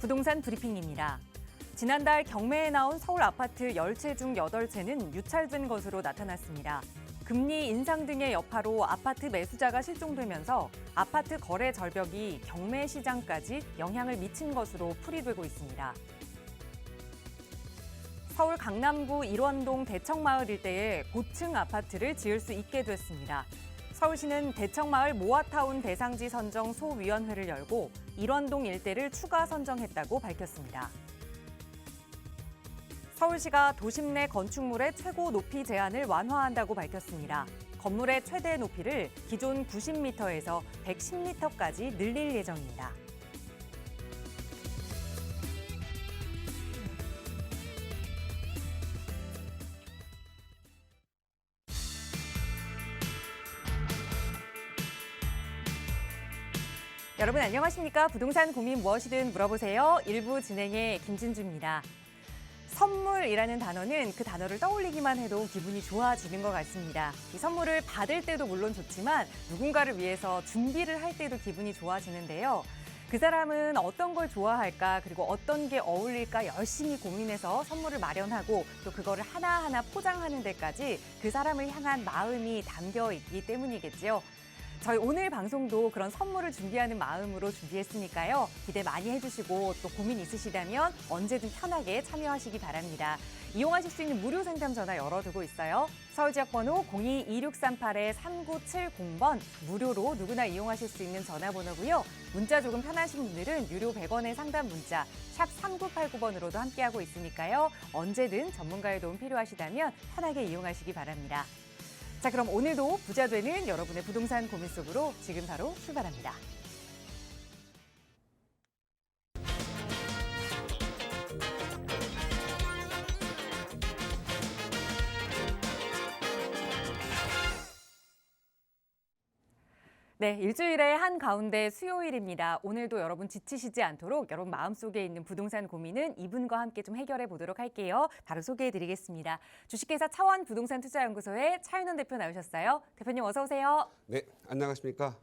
부동산 브리핑입니다. 지난달 경매에 나온 서울 아파트 10채 중 8채는 유찰된 것으로 나타났습니다. 금리 인상 등의 여파로 아파트 매수자가 실종되면서 아파트 거래 절벽이 경매 시장까지 영향을 미친 것으로 풀이되고 있습니다. 서울 강남구 일원동 대청마을 일대에 고층 아파트를 지을 수 있게 됐습니다. 서울시는 대청마을 모아타운 대상지 선정 소위원회를 열고 일원동 일대를 추가 선정했다고 밝혔습니다. 서울시가 도심 내 건축물의 최고 높이 제한을 완화한다고 밝혔습니다. 건물의 최대 높이를 기존 90m에서 110m까지 늘릴 예정입니다. 여러분 안녕하십니까? 부동산 고민 무엇이든 물어보세요. 1부 진행의 김진주입니다. 선물이라는 단어는 그 단어를 떠올리기만 해도 기분이 좋아지는 것 같습니다. 이 선물을 받을 때도 물론 좋지만 누군가를 위해서 준비를 할 때도 기분이 좋아지는데요. 그 사람은 어떤 걸 좋아할까 그리고 어떤 게 어울릴까 열심히 고민해서 선물을 마련하고 또 그거를 하나하나 포장하는 데까지 그 사람을 향한 마음이 담겨 있기 때문이겠죠. 저희 오늘 방송도 그런 선물을 준비하는 마음으로 준비했으니까요. 기대 많이 해주시고 또 고민 있으시다면 언제든 편하게 참여하시기 바랍니다. 이용하실 수 있는 무료 상담 전화 열어두고 있어요. 서울지역번호 02-2638-3970번 무료로 누구나 이용하실 수 있는 전화번호고요. 문자 조금 편하신 분들은 유료 100원의 상담 문자 샵 3989번으로도 함께하고 있으니까요. 언제든 전문가의 도움 필요하시다면 편하게 이용하시기 바랍니다. 자, 그럼 오늘도 부자 되는 여러분의 부동산 고민 속으로 지금 바로 출발합니다. 네, 일주일의 한가운데 수요일입니다. 오늘도 여러분 지치시지 않도록 여러분 마음속에 있는 부동산 고민은 이분과 함께 좀 해결해 보도록 할게요. 바로 소개해 드리겠습니다. 주식회사 차원 부동산 투자연구소의 차윤원 대표 나오셨어요. 대표님 어서 오세요. 네, 안녕하십니까.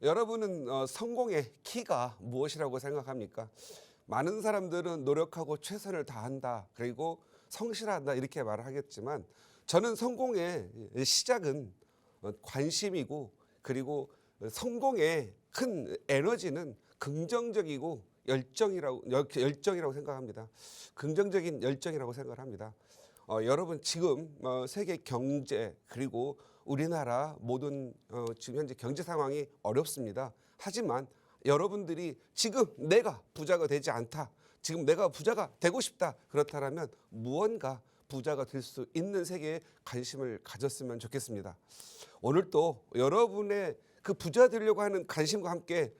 여러분은 성공의 키가 무엇이라고 생각합니까? 많은 사람들은 노력하고 최선을 다한다, 그리고 성실하다 이렇게 말을 하겠지만 저는 성공의 시작은 관심이고 그리고 성공의 큰 에너지는 긍정적이고 열정이라고 생각합니다. 긍정적인 열정이라고 생각을 합니다. 여러분 지금 세계 경제 그리고 우리나라 모든 지금 현재 경제 상황이 어렵습니다. 하지만 여러분들이 지금 내가 부자가 되지 않다, 지금 내가 부자가 되고 싶다, 그렇다면 무언가 부자가 될 수 있는 세계에 관심을 가졌으면 좋겠습니다. 오늘 또 여러분의 그 부자 되려고 하는 관심과 함께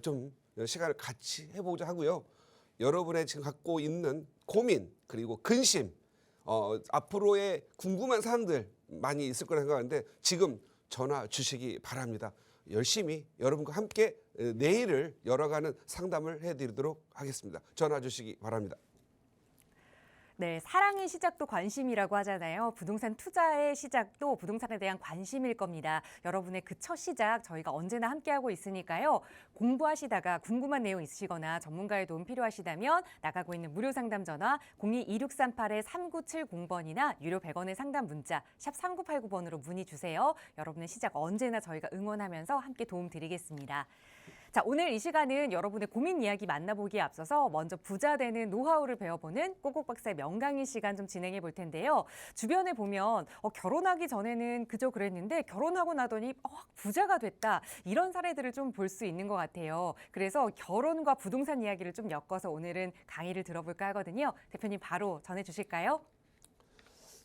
좀 시간을 같이 해보자 하고요. 여러분의 지금 갖고 있는 고민 그리고 근심, 앞으로의 궁금한 사항들 많이 있을 거라 생각하는데 지금 전화 주시기 바랍니다. 열심히 여러분과 함께 내일을 열어가는 상담을 해드리도록 하겠습니다. 전화 주시기 바랍니다. 네, 사랑의 시작도 관심이라고 하잖아요. 부동산 투자의 시작도 부동산에 대한 관심일 겁니다. 여러분의 그 첫 시작 저희가 언제나 함께하고 있으니까요. 공부하시다가 궁금한 내용 있으시거나 전문가의 도움 필요하시다면 나가고 있는 무료 상담 전화 02-2638-3970번이나 유료 100원의 상담 문자 샵 3989번으로 문의 주세요. 여러분의 시작 언제나 저희가 응원하면서 함께 도움 드리겠습니다. 자, 오늘 이 시간은 여러분의 고민 이야기 만나보기에 앞서서 먼저 부자 되는 노하우를 배워보는 꼬꼬박사의 명강의 시간 좀 진행해 볼 텐데요. 주변에 보면 결혼하기 전에는 그저 그랬는데 결혼하고 나더니 부자가 됐다. 이런 사례들을 좀 볼 수 있는 것 같아요. 그래서 결혼과 부동산 이야기를 좀 엮어서 오늘은 강의를 들어볼까 하거든요. 대표님 바로 전해주실까요?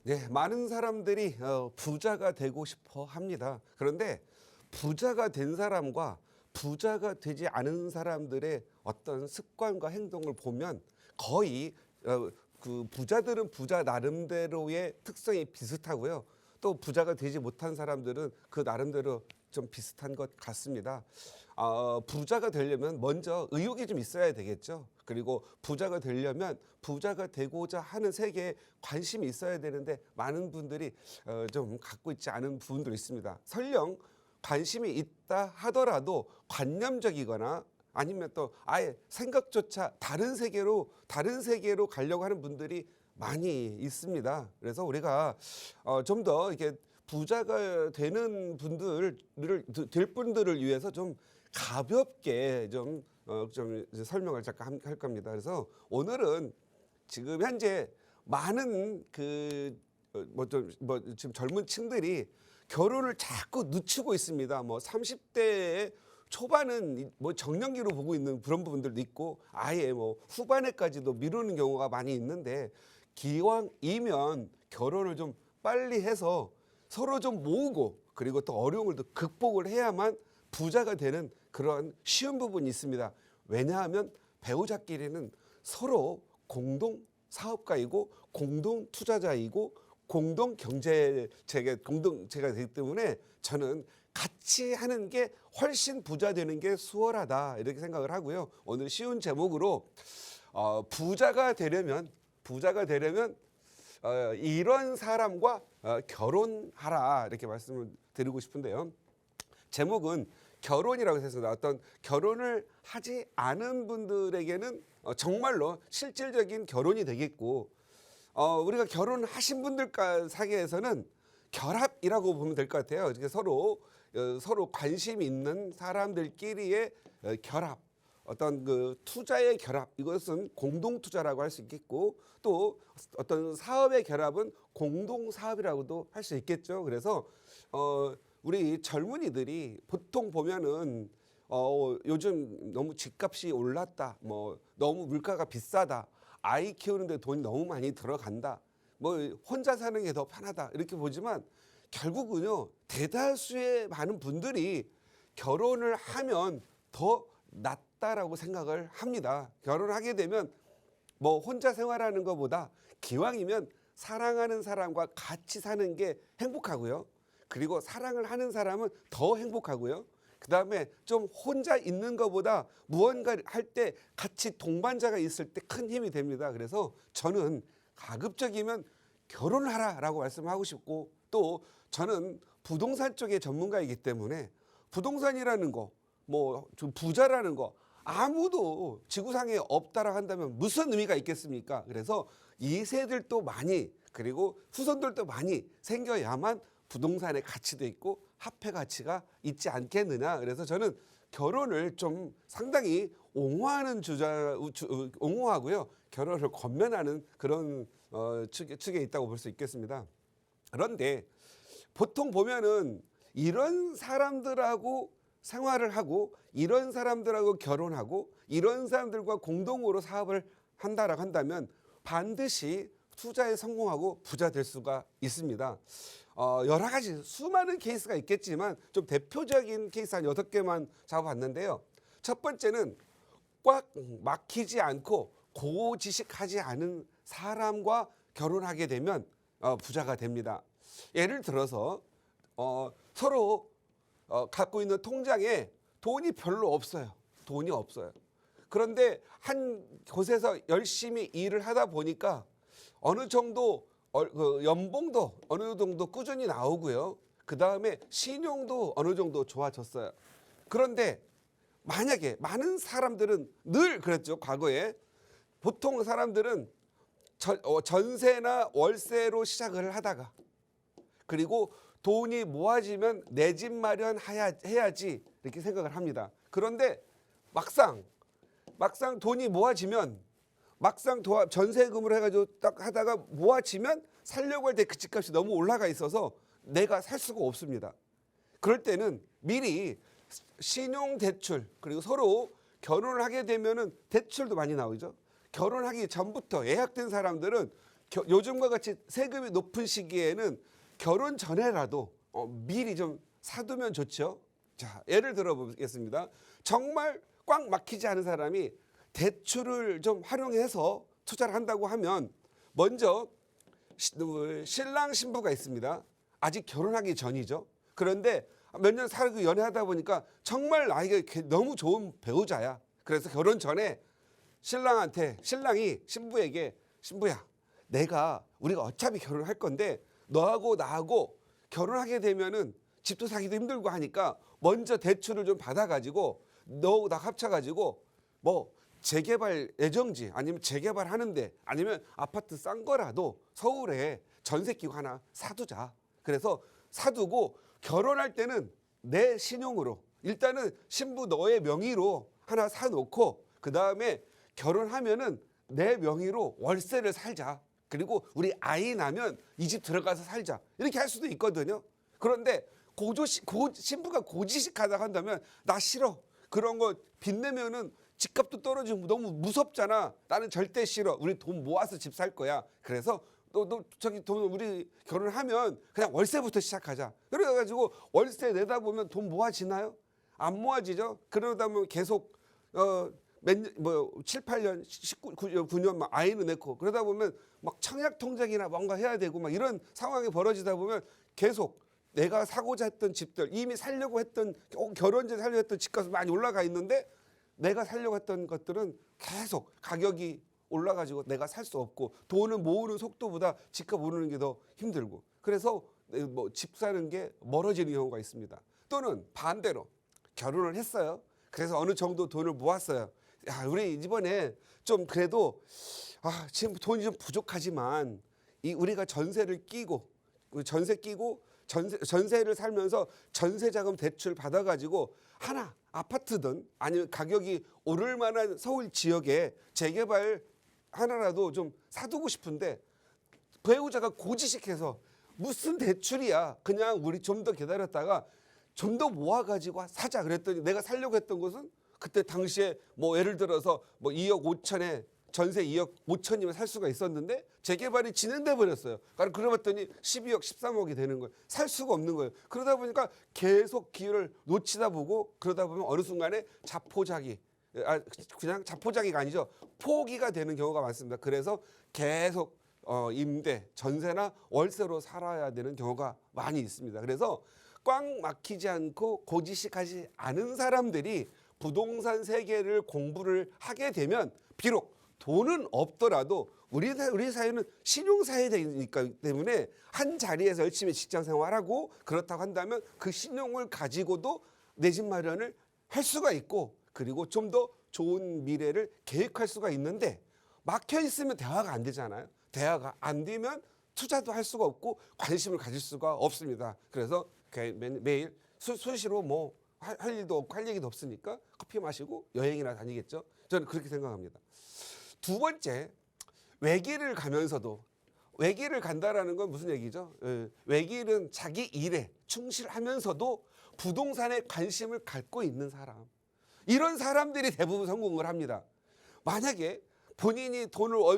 네, 많은 사람들이 부자가 되고 싶어 합니다. 그런데 부자가 된 사람과 부자가 되지 않은 사람들의 어떤 습관과 행동을 보면 거의 그 부자들은 부자 나름대로의 특성이 비슷하고요. 또 부자가 되지 못한 사람들은 그 나름대로 좀 비슷한 것 같습니다. 부자가 되려면 먼저 의욕이 좀 있어야 되겠죠. 그리고 부자가 되려면 부자가 되고자 하는 세계에 관심이 있어야 되는데 많은 분들이 좀 갖고 있지 않은 부분들이 있습니다. 설령 관심이 있다 하더라도 관념적이거나 아니면 또 아예 생각조차 다른 세계로 가려고 하는 분들이 많이 있습니다. 그래서 우리가 좀 더 이렇게 부자가 되는 될 분들을 위해서 좀 가볍게 좀 이제 설명을 잠깐 할 겁니다. 그래서 오늘은 지금 현재 많은 지금 젊은 층들이 결혼을 자꾸 늦추고 있습니다. 뭐 30대 초반은 뭐 정년기로 보고 있는 그런 부분들도 있고 아예 뭐 후반에까지도 미루는 경우가 많이 있는데 기왕이면 결혼을 좀 빨리 해서 서로 좀 모으고 그리고 또 어려움을 또 극복을 해야만 부자가 되는 그런 쉬운 부분이 있습니다. 왜냐하면 배우자끼리는 서로 공동 사업가이고 공동 투자자이고 공동 공동체가 되기 때문에 저는 같이 하는 게 훨씬 부자 되는 게 수월하다 이렇게 생각을 하고요. 오늘 쉬운 제목으로 부자가 되려면 이런 사람과 결혼하라 이렇게 말씀을 드리고 싶은데요. 제목은 결혼이라고 했습니다. 어떤 결혼을 하지 않은 분들에게는 정말로 실질적인 결혼이 되겠고 우리가 결혼하신 분들과 사이에서는 결합이라고 보면 될 것 같아요. 이렇게 서로 관심 있는 사람들끼리의 결합, 어떤 그 투자의 결합, 이것은 공동 투자라고 할 수 있겠고 또 어떤 사업의 결합은 공동 사업이라고도 할 수 있겠죠. 그래서 우리 젊은이들이 보통 보면은 요즘 너무 집값이 올랐다, 뭐 너무 물가가 비싸다, 아이 키우는데 돈이 너무 많이 들어간다, 뭐 혼자 사는 게 더 편하다 이렇게 보지만 결국은요 대다수의 많은 분들이 결혼을 하면 더 낫다라고 생각을 합니다. 결혼하게 되면 뭐 혼자 생활하는 것보다 기왕이면 사랑하는 사람과 같이 사는 게 행복하고요. 그리고 사랑을 하는 사람은 더 행복하고요. 그 다음에 좀 혼자 있는 것보다 무언가 할 때 같이 동반자가 있을 때 큰 힘이 됩니다. 그래서 저는 가급적이면 결혼을 하라라고 말씀하고 싶고 또 저는 부동산 쪽의 전문가이기 때문에 부동산이라는 거, 뭐 좀 부자라는 거 아무도 지구상에 없다라고 한다면 무슨 의미가 있겠습니까? 그래서 2세들도 많이 그리고 후손들도 많이 생겨야만 부동산의 가치도 있고 화폐 가치가 있지 않겠느냐. 그래서 저는 결혼을 좀 상당히 옹호하고요. 결혼을 권면하는 그런 측에 있다고 볼 수 있겠습니다. 그런데 보통 보면은 이런 사람들하고 생활을 하고 이런 사람들하고 결혼하고 이런 사람들과 공동으로 사업을 한다라고 한다면 반드시 투자에 성공하고 부자 될 수가 있습니다. 여러 가지 수많은 케이스가 있겠지만 좀 대표적인 케이스 한 6개만 잡아봤는데요. 첫 번째는 꽉 막히지 않고 고지식하지 않은 사람과 결혼하게 되면 부자가 됩니다. 예를 들어서 서로 갖고 있는 통장에 돈이 별로 없어요. 돈이 없어요. 그런데 한 곳에서 열심히 일을 하다 보니까 어느 정도 연봉도 어느 정도 꾸준히 나오고요. 그 다음에 신용도 어느 정도 좋아졌어요. 그런데 만약에 많은 사람들은 늘 그랬죠. 과거에 보통 사람들은 전세나 월세로 시작을 하다가 그리고 돈이 모아지면 내 집 마련해야지 이렇게 생각을 합니다. 그런데 막상 돈이 모아지면 전세금으로 해가지고 딱 하다가 모아지면 살려고 할 때 그 집값이 너무 올라가 있어서 내가 살 수가 없습니다. 그럴 때는 미리 신용대출 그리고 서로 결혼을 하게 되면은 대출도 많이 나오죠. 결혼하기 전부터 예약된 사람들은 요즘과 같이 세금이 높은 시기에는 결혼 전에라도 미리 좀 사두면 좋죠. 자, 예를 들어 보겠습니다. 정말 꽉 막히지 않은 사람이 대출을 좀 활용해서 투자를 한다고 하면 먼저 신랑 신부가 있습니다. 아직 결혼하기 전이죠. 그런데 몇 년 살고 연애하다 보니까 정말 나에게 너무 좋은 배우자야. 그래서 결혼 전에 신랑이 신부에게 신부야, 우리가 어차피 결혼할 건데 너하고 나하고 결혼하게 되면은 집도 사기도 힘들고 하니까 먼저 대출을 좀 받아가지고 너나 합쳐가지고 뭐 재개발 예정지 아니면 재개발하는데 아니면 아파트 싼 거라도 서울에 전세 끼고 하나 사두자. 그래서 사두고 결혼할 때는 내 신용으로 일단은 신부 너의 명의로 하나 사놓고 그 다음에 결혼하면은 내 명의로 월세를 살자. 그리고 우리 아이 나면 이 집 들어가서 살자. 이렇게 할 수도 있거든요. 그런데 신부가 고지식하다고 한다면 나 싫어. 그런 거 빚내면은 집값도 떨어지고 너무 무섭잖아. 나는 절대 싫어. 우리 돈 모아서 집 살 거야. 그래서 너 저기 돈 우리 결혼하면 그냥 월세부터 시작하자. 그래가지고 월세 내다 보면 돈 모아지나요? 안 모아지죠. 그러다 보면 계속 뭐 7, 8년, 9년 막 아이는 낳고 그러다 보면 막 청약 통장이나 뭔가 해야 되고 막 이런 상황이 벌어지다 보면 계속 내가 사고자 했던 집들 이미 살려고 했던 결혼 전에 살려고 했던 집값이 많이 올라가 있는데 내가 살려고 했던 것들은 계속 가격이 올라가지고 내가 살 수 없고 돈을 모으는 속도보다 집값 오르는 게 더 힘들고 그래서 뭐 집 사는 게 멀어지는 경우가 있습니다. 또는 반대로 결혼을 했어요. 그래서 어느 정도 돈을 모았어요. 야, 우리 이번에 좀 그래도 지금 돈이 좀 부족하지만 우리가 전세를 끼고 전세를 살면서 전세자금 대출 받아가지고 하나 아파트든 아니면 가격이 오를 만한 서울 지역에 재개발 하나라도 좀 사두고 싶은데 배우자가 고지식해서 무슨 대출이야. 그냥 우리 좀 더 기다렸다가 좀 더 모아가지고 사자 그랬더니 내가 살려고 했던 곳은 그때 당시에 뭐 예를 들어서 뭐 2억 5천에 전세 2억 5천이면 살 수가 있었는데 재개발이 진행돼 버렸어요. 그러봤더니 12억 13억이 되는 거예요. 살 수가 없는 거예요. 그러다 보니까 계속 기회를 놓치다 보고 그러다 보면 어느 순간에 그냥 자포자기가 아니죠. 포기가 되는 경우가 많습니다. 그래서 계속 임대, 전세나 월세로 살아야 되는 경우가 많이 있습니다. 그래서 꽉 막히지 않고 고지식하지 않은 사람들이 부동산 세계를 공부를 하게 되면 비록 돈은 없더라도 우리 사회는 신용사회이니까 때문에 한 자리에서 열심히 직장 생활하고 그렇다고 한다면 그 신용을 가지고도 내 집 마련을 할 수가 있고 그리고 좀 더 좋은 미래를 계획할 수가 있는데 막혀 있으면 대화가 안 되잖아요. 대화가 안 되면 투자도 할 수가 없고 관심을 가질 수가 없습니다. 그래서 매일 수시로 뭐 할 일도 없고 할 얘기도 없으니까 커피 마시고 여행이나 다니겠죠. 저는 그렇게 생각합니다. 두 번째, 외길을 가면서도 외길을 간다라는 건 무슨 얘기죠? 외길은 자기 일에 충실하면서도 부동산에 관심을 갖고 있는 사람. 이런 사람들이 대부분 성공을 합니다. 만약에 본인이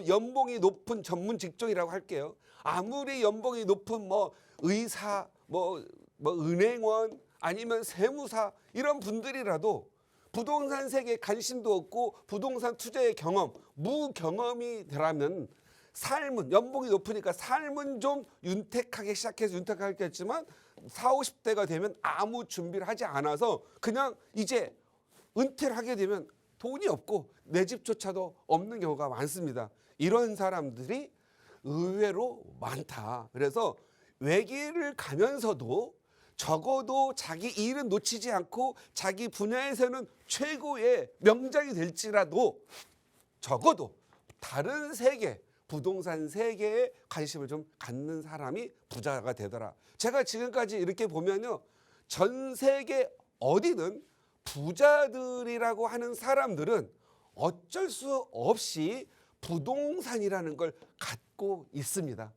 연봉이 높은 전문 직종이라고 할게요. 아무리 연봉이 높은 뭐 의사, 뭐 은행원 아니면 세무사 이런 분들이라도 부동산 세계에 관심도 없고 부동산 투자의 경험, 무경험이 되라면 삶은 연봉이 높으니까 삶은 좀 윤택하게 시작해서 윤택하겠지만 40, 50대가 되면 아무 준비를 하지 않아서 그냥 이제 은퇴를 하게 되면 돈이 없고 내 집조차도 없는 경우가 많습니다. 이런 사람들이 의외로 많다. 그래서 외길을 가면서도 적어도 자기 일은 놓치지 않고 자기 분야에서는 최고의 명장이 될지라도 적어도 다른 세계, 부동산 세계에 관심을 좀 갖는 사람이 부자가 되더라. 제가 지금까지 이렇게 보면요. 전 세계 어디든 부자들이라고 하는 사람들은 어쩔 수 없이 부동산이라는 걸 갖고 있습니다.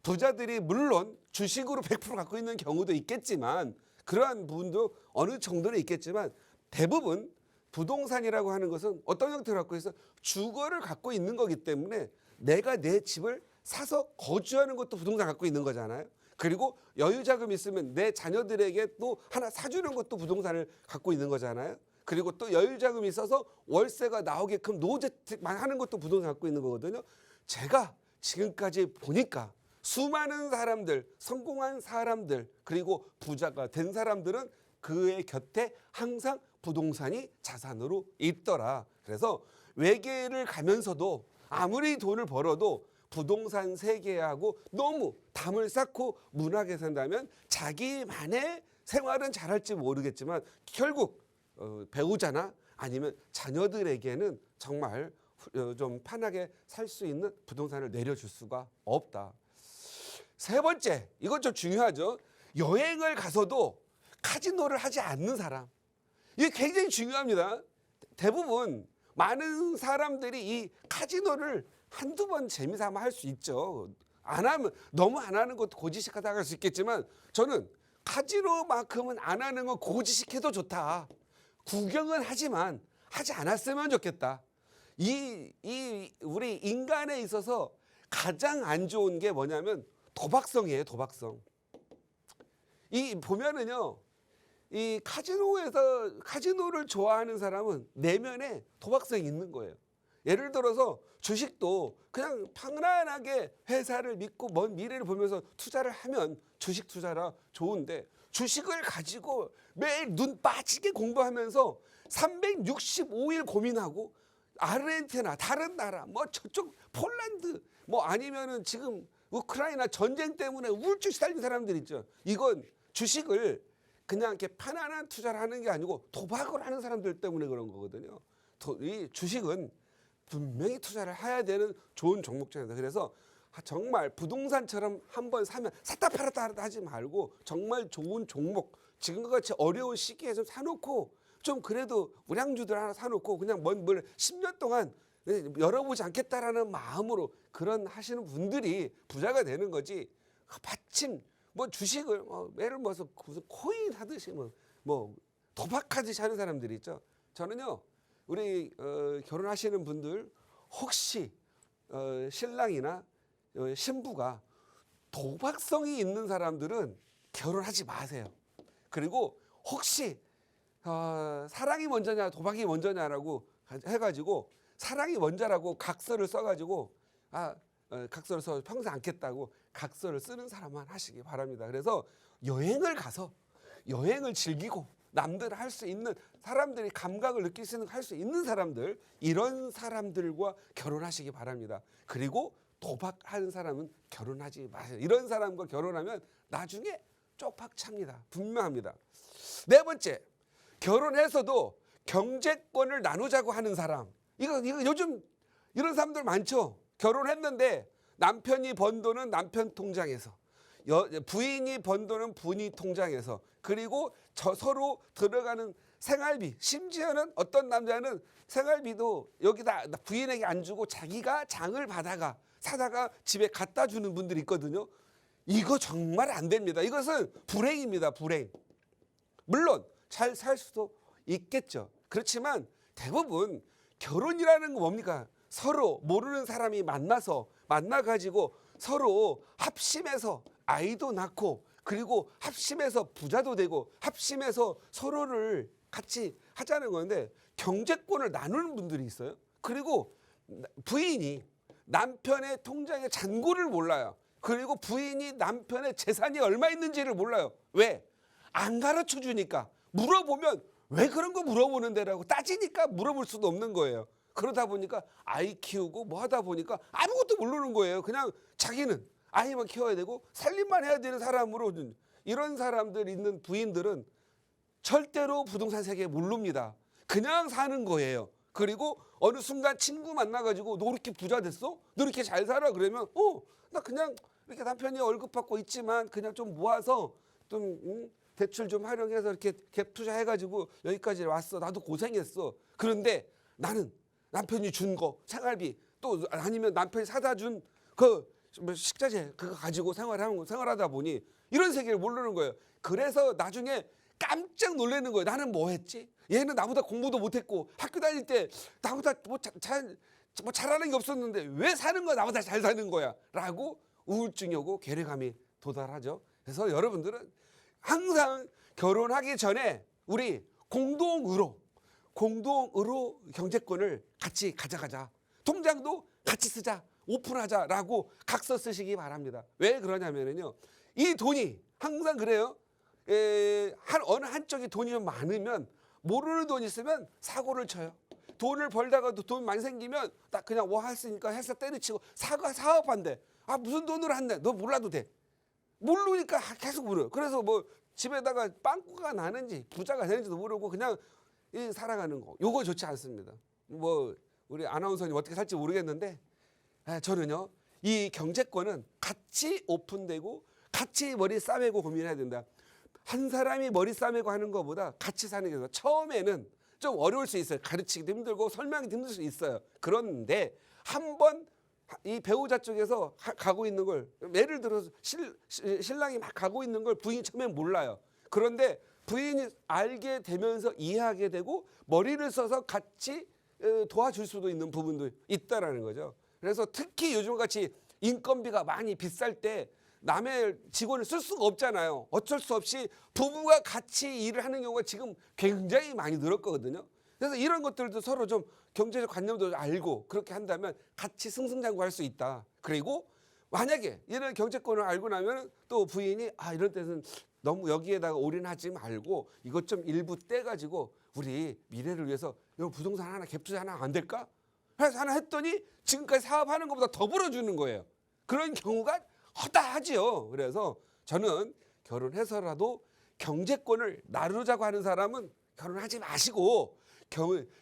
부자들이 물론 주식으로 100% 갖고 있는 경우도 있겠지만 그러한 부분도 어느 정도는 있겠지만 대부분 부동산이라고 하는 것은 어떤 형태로 갖고 있어? 주거를 갖고 있는 거기 때문에 내가 내 집을 사서 거주하는 것도 부동산 갖고 있는 거잖아요. 그리고 여유자금 있으면 내 자녀들에게 또 하나 사주는 것도 부동산을 갖고 있는 거잖아요. 그리고 또 여유자금이 있어서 월세가 나오게끔 노후재택만 하는 것도 부동산 갖고 있는 거거든요. 제가 지금까지 보니까 수많은 사람들, 성공한 사람들, 그리고 부자가 된 사람들은 그의 곁에 항상 부동산이 자산으로 있더라. 그래서 외계를 가면서도 아무리 돈을 벌어도 부동산 세계하고 너무 담을 쌓고 문하게 산다면 자기만의 생활은 잘할지 모르겠지만 결국 배우자나 아니면 자녀들에게는 정말 좀 편하게 살 수 있는 부동산을 내려줄 수가 없다. 세 번째, 이건 좀 중요하죠. 여행을 가서도 카지노를 하지 않는 사람. 이게 굉장히 중요합니다. 대부분 많은 사람들이 이 카지노를 한두 번 재미삼아 할 수 있죠. 안 하면, 너무 안 하는 것도 고지식하다 할 수 있겠지만, 저는 카지노만큼은 안 하는 건 고지식해도 좋다. 구경은 하지만 하지 않았으면 좋겠다. 우리 인간에 있어서 가장 안 좋은 게 뭐냐면 도박성이에요. 도박성. 보면은요, 이 카지노를 좋아하는 사람은 내면에 도박성이 있는 거예요. 예를 들어서 주식도 그냥 편안하게 회사를 믿고 먼 미래를 보면서 투자를 하면 주식 투자라 좋은데, 주식을 가지고 매일 눈 빠지게 공부하면서 365일 고민하고 아르헨티나, 다른 나라, 뭐 저쪽 폴란드, 뭐 아니면은 지금 우크라이나 전쟁 때문에 우울증 시달린 사람들 있죠. 이건 주식을 그냥 이렇게 편안한 투자를 하는 게 아니고 도박을 하는 사람들 때문에 그런 거거든요. 이 주식은 분명히 투자를 해야 되는 좋은 종목입니다. 그래서 정말 부동산처럼 한번 사면 샀다 팔았다 하지 말고 정말 좋은 종목, 지금과 같이 어려운 시기에 좀 사놓고, 좀 그래도 우량주들 하나 사놓고 그냥 뭘 10년 동안 열어보지 않겠다라는 마음으로 그런 하시는 분들이 부자가 되는 거지. 마침 뭐 주식을 예를 들어서 무슨 코인 하듯이 뭐 도박하듯이 하는 사람들이 있죠. 저는요, 우리 결혼하시는 분들 혹시 신랑이나 신부가 도박성이 있는 사람들은 결혼하지 마세요. 그리고 혹시 사랑이 먼저냐 도박이 먼저냐라고 해가지고 사랑이 먼저라고 각서를 써가지고 각서를 써 평생 않겠다고 각서를 쓰는 사람만 하시기 바랍니다. 그래서 여행을 가서 여행을 즐기고 남들 할 수 있는 사람들이 감각을 느낄 수 있는 할 수 있는 사람들, 이런 사람들과 결혼하시기 바랍니다. 그리고 도박하는 사람은 결혼하지 마세요. 이런 사람과 결혼하면 나중에 쪽박찹니다. 분명합니다. 네 번째, 결혼해서도 경제권을 나누자고 하는 사람. 이거 요즘 이런 사람들 많죠. 결혼했는데 남편이 번 돈은 남편 통장에서, 부인이 번 돈은 부인이 통장에서, 그리고 서로 들어가는 생활비, 심지어는 어떤 남자는 생활비도 여기다 부인에게 안 주고 자기가 장을 사다가 집에 갖다 주는 분들이 있거든요. 이거 정말 안 됩니다. 이것은 불행입니다. 불행. 물론 잘 살 수도 있겠죠. 그렇지만 대부분 결혼이라는 건 뭡니까? 서로 모르는 사람이 만나가지고 서로 합심해서 아이도 낳고, 그리고 합심해서 부자도 되고, 합심해서 서로를 같이 하자는 건데, 경제권을 나누는 분들이 있어요. 그리고 부인이 남편의 통장의 잔고를 몰라요. 그리고 부인이 남편의 재산이 얼마 있는지를 몰라요. 왜? 안 가르쳐 주니까. 물어보면 왜 그런 거 물어보는데라고 따지니까 물어볼 수도 없는 거예요. 그러다 보니까 아이 키우고 뭐 하다 보니까 아무것도 모르는 거예요. 그냥 자기는 아이만 키워야 되고 살림만 해야 되는 사람으로, 이런 사람들 있는 부인들은 절대로 부동산 세계에 모릅니다. 그냥 사는 거예요. 그리고 어느 순간 친구 만나가지고 너 이렇게 부자 됐어? 너 이렇게 잘 살아? 그러면 나 그냥 이렇게 남편이 월급 받고 있지만 그냥 좀 모아서 좀 대출 좀 활용해서 이렇게 갭 투자해가지고 여기까지 왔어. 나도 고생했어. 그런데 나는 남편이 준 거 생활비, 또 아니면 남편이 사다 준 식자재 그거 가지고 생활하다 보니 이런 세계를 모르는 거예요. 그래서 나중에 깜짝 놀라는 거예요. 나는 뭐 했지? 얘는 나보다 공부도 못했고 학교 다닐 때 나보다 뭐 잘하는 게 없었는데 왜 사는 거야? 나보다 잘 사는 거야? 라고 우울증이 오고 괴리감이 도달하죠. 그래서 여러분들은 항상 결혼하기 전에 우리 공동으로 경제권을 같이 가져가자. 통장도 같이 쓰자. 오픈하자라고 각서 쓰시기 바랍니다. 왜 그러냐면요, 이 돈이 항상 그래요. 어느 한쪽이 돈이 좀 많으면, 모르는 돈 있으면 사고를 쳐요. 돈을 벌다가도 돈 많이 생기면 딱 그냥 뭐 했으니까 회사 때려치고 사업한대. 무슨 돈으로 한대? 너 몰라도 돼. 모르니까 계속 물어요. 그래서 뭐 집에다가 빵꾸가 나는지 부자가 되는지도 모르고 그냥 이 살아가는 거 요거 좋지 않습니다. 뭐 우리 아나운서님 어떻게 살지 모르겠는데 저는요 이 경제권은 같이 오픈되고 같이 머리 싸매고 고민해야 된다. 한 사람이 머리 싸매고 하는 것보다 같이 사는 게 처음에는 좀 어려울 수 있어요. 가르치기도 힘들고 설명하기도 힘들 수 있어요. 그런데 한번 이 배우자 쪽에서 가고 있는 걸 예를 들어서 신랑이 막 가고 있는 걸 부인이 처음엔 몰라요. 그런데 부인이 알게 되면서 이해하게 되고 머리를 써서 같이 도와줄 수도 있는 부분도 있다라는 거죠. 그래서 특히 요즘같이 인건비가 많이 비쌀 때 남의 직원을 쓸 수가 없잖아요. 어쩔 수 없이 부부가 같이 일을 하는 경우가 지금 굉장히 많이 늘었거든요. 그래서 이런 것들도 서로 좀 경제적 관념도 알고 그렇게 한다면 같이 승승장구할 수 있다. 그리고 만약에 이런 경제권을 알고 나면 또 부인이 이런 때는 너무 여기에다가 올인하지 말고 이것 좀 일부 떼가지고 우리 미래를 위해서 이 부동산 하나 갭 투자 하나 안 될까? 그래서 하나 했더니 지금까지 사업하는 것보다 더 벌어주는 거예요. 그런 경우가 허다하지요. 그래서 저는 결혼해서라도 경제권을 나누자고 하는 사람은 결혼하지 마시고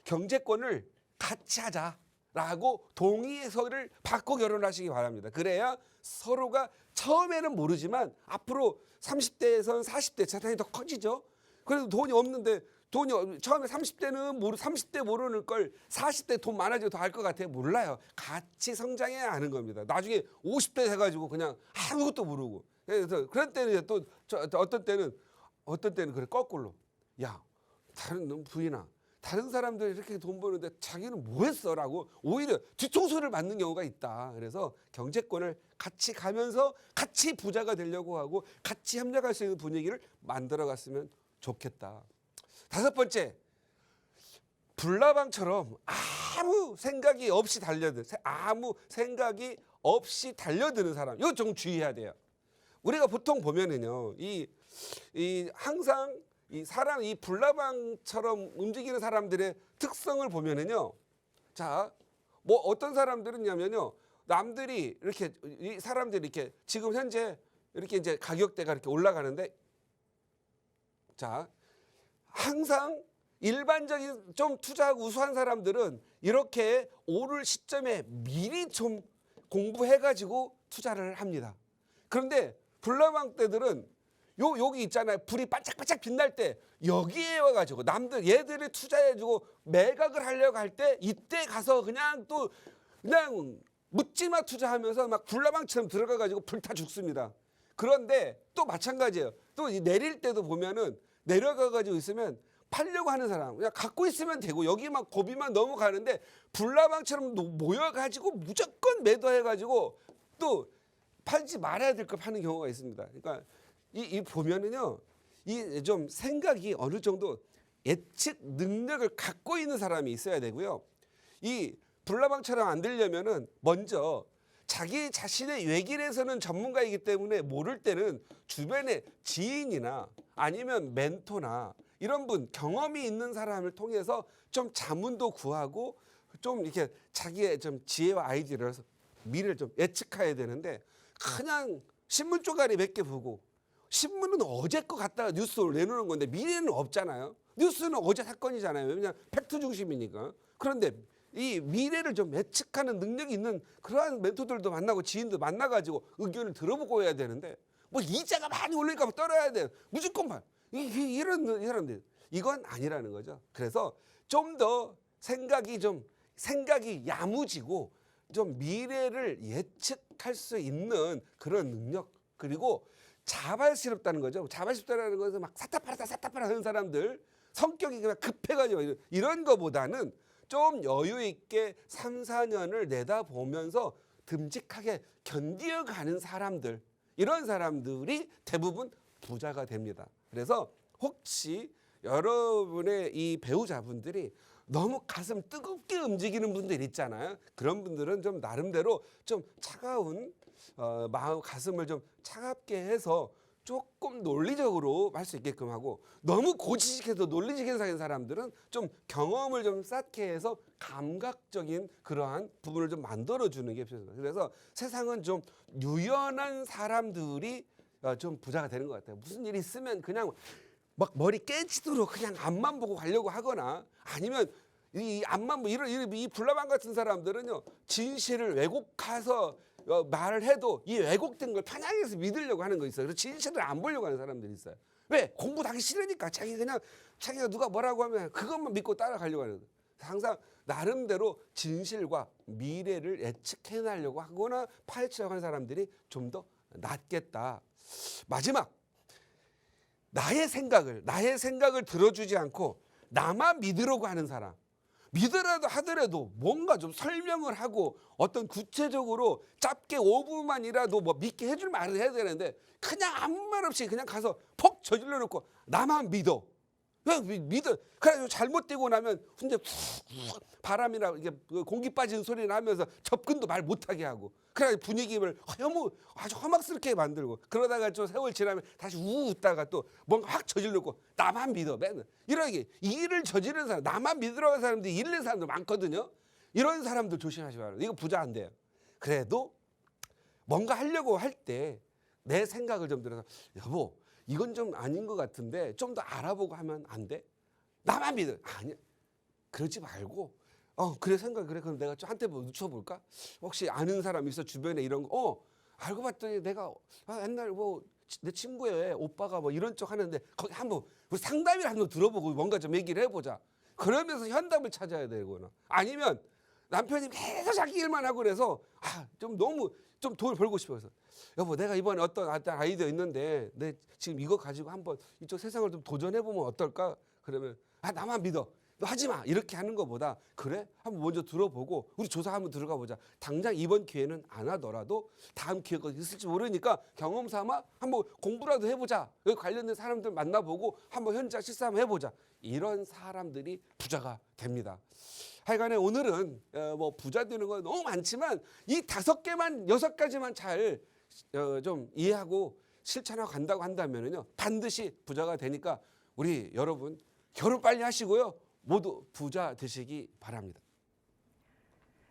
경제권을 같이 하자라고 동의의 서를 받고 결혼하시기 바랍니다. 그래야 서로가 처음에는 모르지만 앞으로 30대에선 40대 재산이 더 커지죠. 그래도 돈이 없는데 처음에 30대 모르는 걸 40대 돈 많아지고 더 알 것 같아요. 몰라요. 같이 성장해야 하는 겁니다. 나중에 50대 돼가지고 그냥 아무것도 모르고. 그래서 그런 때는 또 어떤 때는 그래 거꾸로. 야, 다른 부인아, 다른 사람들 이렇게 돈 버는데 자기는 뭐 했어라고 오히려 뒤통수를 맞는 경우가 있다. 그래서 경제권을 같이 가면서 같이 부자가 되려고 하고 같이 협력할 수 있는 분위기를 만들어갔으면 좋겠다. 다섯 번째, 불나방처럼 아무 생각이 없이 달려드는 사람. 이거 좀 주의해야 돼요. 우리가 보통 보면은요, 항상 이 불나방처럼 움직이는 사람들의 특성을 보면은요, 자, 뭐 어떤 사람들은냐면요, 남들이 이 사람들이 이렇게 지금 현재 이렇게 이제 가격대가 이렇게 올라가는데, 자, 항상 일반적인 좀 투자하고 우수한 사람들은 이렇게 오를 시점에 미리 좀 공부해가지고 투자를 합니다. 그런데 불나방 때들은 여기 있잖아요. 불이 반짝반짝 빛날 때 여기에 와가지고 얘들이 투자해주고 매각을 하려고 할 때 이때 가서 그냥 묻지마 투자하면서 막 불나방처럼 들어가가지고 불타 죽습니다. 그런데 또 마찬가지예요. 또 내릴 때도 보면은 내려가가지고 있으면 팔려고 하는 사람 그냥 갖고 있으면 되고 여기 막 고비만 넘어가는데 불나방처럼 모여가지고 무조건 매도해가지고 또 팔지 말아야 될 걸 파는 경우가 있습니다. 그러니까 이 보면은요, 이 좀 생각이 어느 정도 예측 능력을 갖고 있는 사람이 있어야 되고요. 이 불나방처럼 안 되려면은 먼저 자기 자신의 외길에서는 전문가이기 때문에 모를 때는 주변의 지인이나 아니면 멘토나 이런 분 경험이 있는 사람을 통해서 좀 자문도 구하고 좀 이렇게 자기의 좀 지혜와 아이디어를 해서 미래를 좀 예측해야 되는데 그냥 신문 쪼가리 몇 개 보고 신문은 어제 거 갖다가 뉴스를 내놓는 건데 미래는 없잖아요. 뉴스는 어제 사건이잖아요. 왜냐하면 팩트 중심이니까. 그런데 이 미래를 좀 예측하는 능력이 있는 그러한 멘토들도 만나고 지인도 만나가지고 의견을 들어보고 해야 되는데 뭐 이자가 많이 올리니까 떨어야 돼요. 무조건 이런 사람들 이건 아니라는 거죠. 그래서 좀 더 생각이 야무지고 좀 미래를 예측할 수 있는 그런 능력 그리고 자발스럽다는 거죠. 자발스럽다는 것은 막 사타파라타 하는 사람들 성격이 그냥 급해가지고 이런 거보다는 좀 여유 있게 3, 4년을 내다보면서 듬직하게 견디어가는 사람들 이런 사람들이 대부분 부자가 됩니다. 그래서 혹시 여러분의 이 배우자분들이 너무 가슴 뜨겁게 움직이는 분들 있잖아요. 그런 분들은 좀 나름대로 좀 차가운 마음 가슴을 좀 차갑게 해서 조금 논리적으로 할 수 있게끔 하고 너무 고지식해서 논리적인 사람들은 좀 경험을 좀 쌓게 해서 감각적인 그러한 부분을 좀 만들어주는 게 필요합니다. 그래서 세상은 좀 유연한 사람들이 좀 부자가 되는 것 같아요. 무슨 일이 있으면 그냥 막 머리 깨지도록 그냥 앞만 보고 가려고 하거나 아니면 이 앞만 보고 이 불나방 같은 사람들은요 진실을 왜곡해서 말을 해도 이 왜곡된 걸 편향해서 믿으려고 하는 거 있어요. 그래서 진실을 안 보려고 하는 사람들이 있어요. 왜? 공부도 하기 싫으니까 자기가 누가 뭐라고 하면 그것만 믿고 따라가려고 하는 거예요. 항상 나름대로 진실과 미래를 예측해내려고 하거나 파헤치려고 하는 사람들이 좀 더 낫겠다. 마지막 나의 생각을 들어주지 않고 나만 믿으려고 하는 사람. 믿으라도 하더라도 뭔가 좀 설명을 하고 어떤 구체적으로 짧게 5분만이라도 뭐 믿게 해줄 말을 해야 되는데 그냥 아무 말 없이 그냥 가서 퍽 저질러 놓고 나만 믿어. 왜 믿어? 그래가지고 잘못되고 나면 혼자 푹 바람이나 이게 공기 빠지는 소리 나면서 접근도 말 못하게 하고 그래 분위기를 아주 험악스럽게 만들고 그러다가 좀 세월 지나면 다시 웃다가 또 뭔가 확 저질러고 나만 믿어 맨날 이렇게 일을 저지르는 사람 나만 믿으라는 사람들이 잃는 사람들 많거든요. 이런 사람들 조심하시 바랍니다. 이거 부자 안 돼요. 그래도 뭔가 하려고 할 때 내 생각을 좀 들어서 여보 이건 좀 아닌 것 같은데 좀 더 알아보고 하면 안 돼? 나만 믿어. 아니야. 그러지 말고 그래 그래 그럼 내가 좀 한테 뭐 늦춰볼까? 혹시 아는 사람 있어 주변에 이런 거 알고 봤더니 내가 옛날 뭐 내 친구의 오빠가 뭐 이런 쪽 하는데 거기 한번 우리 상담이라 한번 들어보고 뭔가 좀 얘기를 해보자. 그러면서 현답을 찾아야 되거나 아니면 남편이 계속 자기 일만 하고 그래서 좀 너무 좀 돈을 벌고 싶어서 여보 내가 이번에 어떤 아이디어 있는데 내 지금 이거 가지고 한번 이쪽 세상을 좀 도전해보면 어떨까? 그러면 나만 믿어. 너 하지 마. 이렇게 하는 것보다 그래? 한번 먼저 들어보고 우리 조사 한번 들어가 보자. 당장 이번 기회는 안 하더라도 다음 기회가 있을지 모르니까 경험 삼아 한번 공부라도 해보자. 여기 관련된 사람들 만나보고 한번 현장 실사 한번 해보자. 이런 사람들이 부자가 됩니다. 하여간에 오늘은 뭐 부자 되는 건 너무 많지만 이 5개만 6가지만 잘 좀 이해하고 실천하고 간다고 한다면은요 반드시 부자가 되니까 우리 여러분 결혼 빨리 하시고요 모두 부자 되시기 바랍니다.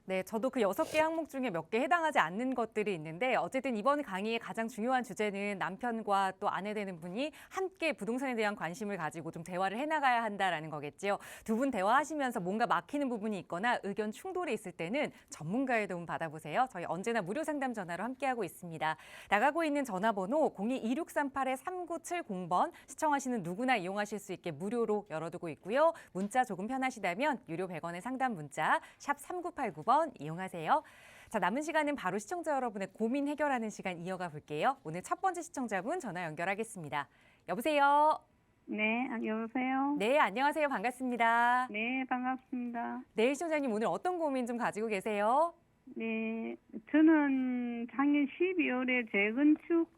네, 저도 그 6개 항목 중에 몇 개 해당하지 않는 것들이 있는데 어쨌든 이번 강의의 가장 중요한 주제는 남편과 또 아내 되는 분이 함께 부동산에 대한 관심을 가지고 좀 대화를 해나가야 한다라는 거겠지요. 두 분 대화하시면서 뭔가 막히는 부분이 있거나 의견 충돌이 있을 때는 전문가의 도움 받아보세요. 저희 언제나 무료 상담 전화로 함께하고 있습니다. 나가고 있는 전화번호 02-2638-3970번 시청하시는 누구나 이용하실 수 있게 무료로 열어두고 있고요. 문자 조금 편하시다면 유료 100원의 상담 문자 샵 3989번 이용하세요. 자, 남은 시간은 바로 시청자 여러분의 고민 해결하는 시간 이어가 볼게요. 오늘 첫 번째 시청자분 전화 연결하겠습니다. 여보세요? 네, 여보세요? 네, 안녕하세요. 반갑습니다. 네, 반갑습니다. 네, 시청자님 오늘 어떤 고민 좀 가지고 계세요? 네, 저는 작년 12월에 재건축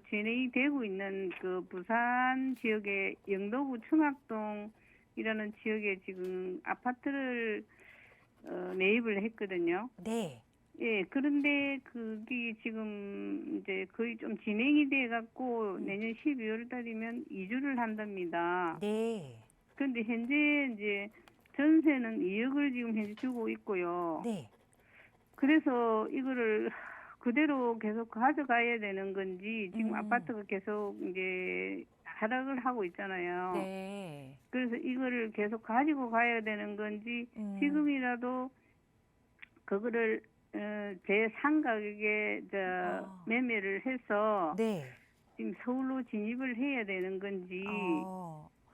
진행이 되고 있는 부산 지역의 영도구 청학동이라는 지역에 지금 아파트를 매입을 했거든요. 네. 예, 그런데 그게 지금 이제 거의 좀 진행이 돼 갖고 내년 12월 달이면 이주를 한답니다. 네. 그런데 현재 이제 전세는 2억을 지금 현재 주고 있고요. 네. 그래서 이거를 그대로 계속 가져가야 되는 건지 지금 아파트가 계속 이제 하락을 하고 있잖아요. 네. 그래서 이거를 계속 가지고 가야 되는 건지 지금이라도 그거를 제 상가격에 매매를 해서 네. 지금 서울로 진입을 해야 되는 건지